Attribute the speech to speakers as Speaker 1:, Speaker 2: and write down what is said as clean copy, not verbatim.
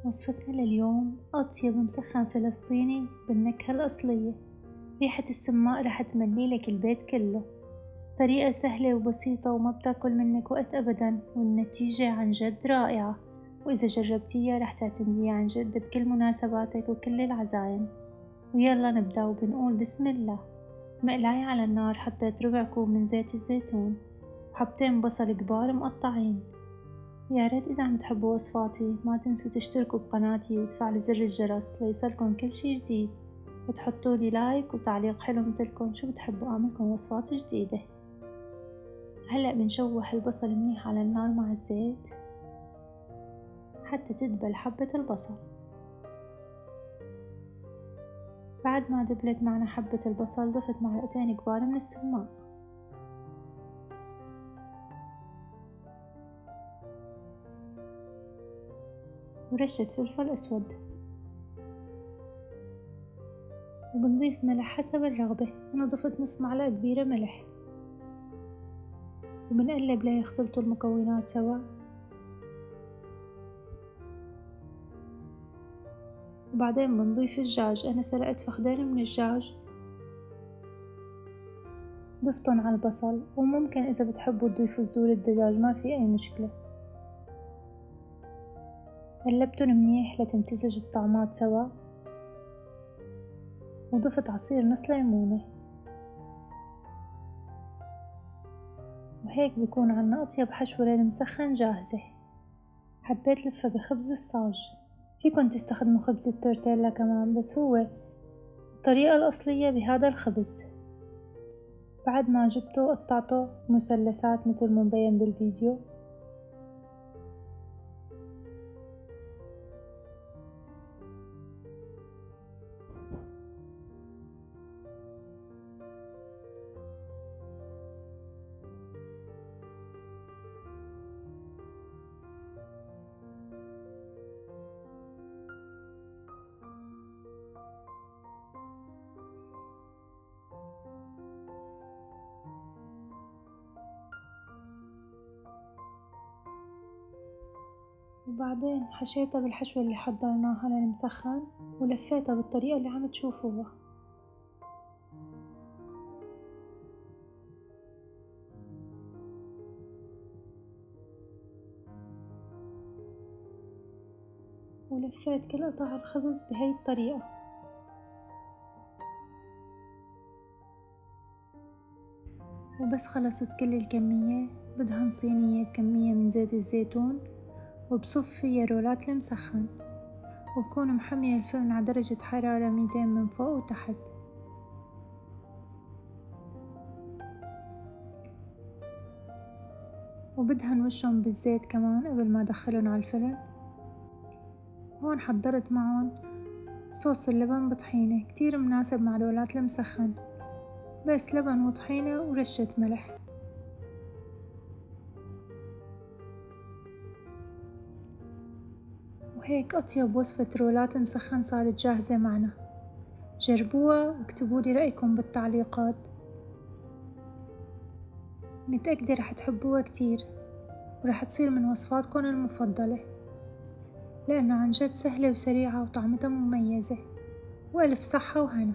Speaker 1: وصفتنا لليوم أطيب مسخن فلسطيني بالنكهة الأصلية. ريحة السماق رح تمليلك البيت كله. طريقة سهلة وبسيطة وما بتاكل منك وقت أبدا، والنتيجة عن جد رائعة. وإذا جربتيها رح تعتمديها عن جد بكل مناسباتك وكل العزايم. ويلا نبدأ وبنقول بسم الله. مقلاية على النار حطيت ربع كوب من زيت الزيتون، وحبتين بصل كبار مقطعين. يا ريت إذا عم تحبوا وصفاتي ما تنسوا تشتركوا بقناتي وتفعلوا زر الجرس ليصلكن كل شي جديد، وتحطوا لي لايك وتعليق حلو مثلكن شو بتحبوا أعملكم وصفات جديدة. هلأ بنشوح البصل منيح على النار مع الزيت حتى تدبل حبة البصل. بعد ما دبلت معنا حبة البصل ضفت معلقتين كبار من السماق، ورشة فلفل أسود، وبنضيف ملح حسب الرغبة. أنا ضفت نص معلقة كبيرة ملح، وبنقلب ليختلطوا المكونات سوا. وبعدين بنضيف الدجاج، أنا سلقت فخدين من الدجاج ضفتن على البصل، وممكن إذا بتحبوا تضيفوا صدور الدجاج ما في أي مشكلة. قلبتن منيح لتمتزج الطعمات سوا، وضفت عصير نص ليمونة، وهيك بيكون عنا أطيب حشوة للمسخن جاهزة. حبيت لفها بخبز الصاج، فيكن تستخدموا خبز التورتيلا كمان، بس هو الطريقة الأصلية بهذا الخبز. بعد ما جبته قطعته مثلثات مثل ما مبين بالفيديو، وبعدين حشيتها بالحشوة اللي حضرناها للمسخن، ولفيتها بالطريقة اللي عم تشوفوها. ولفيت كل قطع الخبز بهي الطريقة. وبس خلصت كل الكمية بدهن صينية بكمية من زيت الزيتون، وبصف فيها رولات المسخن، وبكون محمية الفرن على درجة حرارة 200 من فوق وتحت. وبدهن وشهم بالزيت كمان قبل ما أدخلهم على الفرن. هون حضرت معهم صوص اللبن بطحينة كتير مناسب مع رولات المسخن، بس لبن وطحينة ورشة ملح. وهيك أطيب وصفة رولات مسخن صارت جاهزة معنا. جربوها واكتبولي رأيكم بالتعليقات، متأكدة رح تحبوها كتير، ورح تصير من وصفاتكن المفضلة، لأنه عن جد سهلة وسريعة وطعمتها مميزة. وألف صحة وهنا.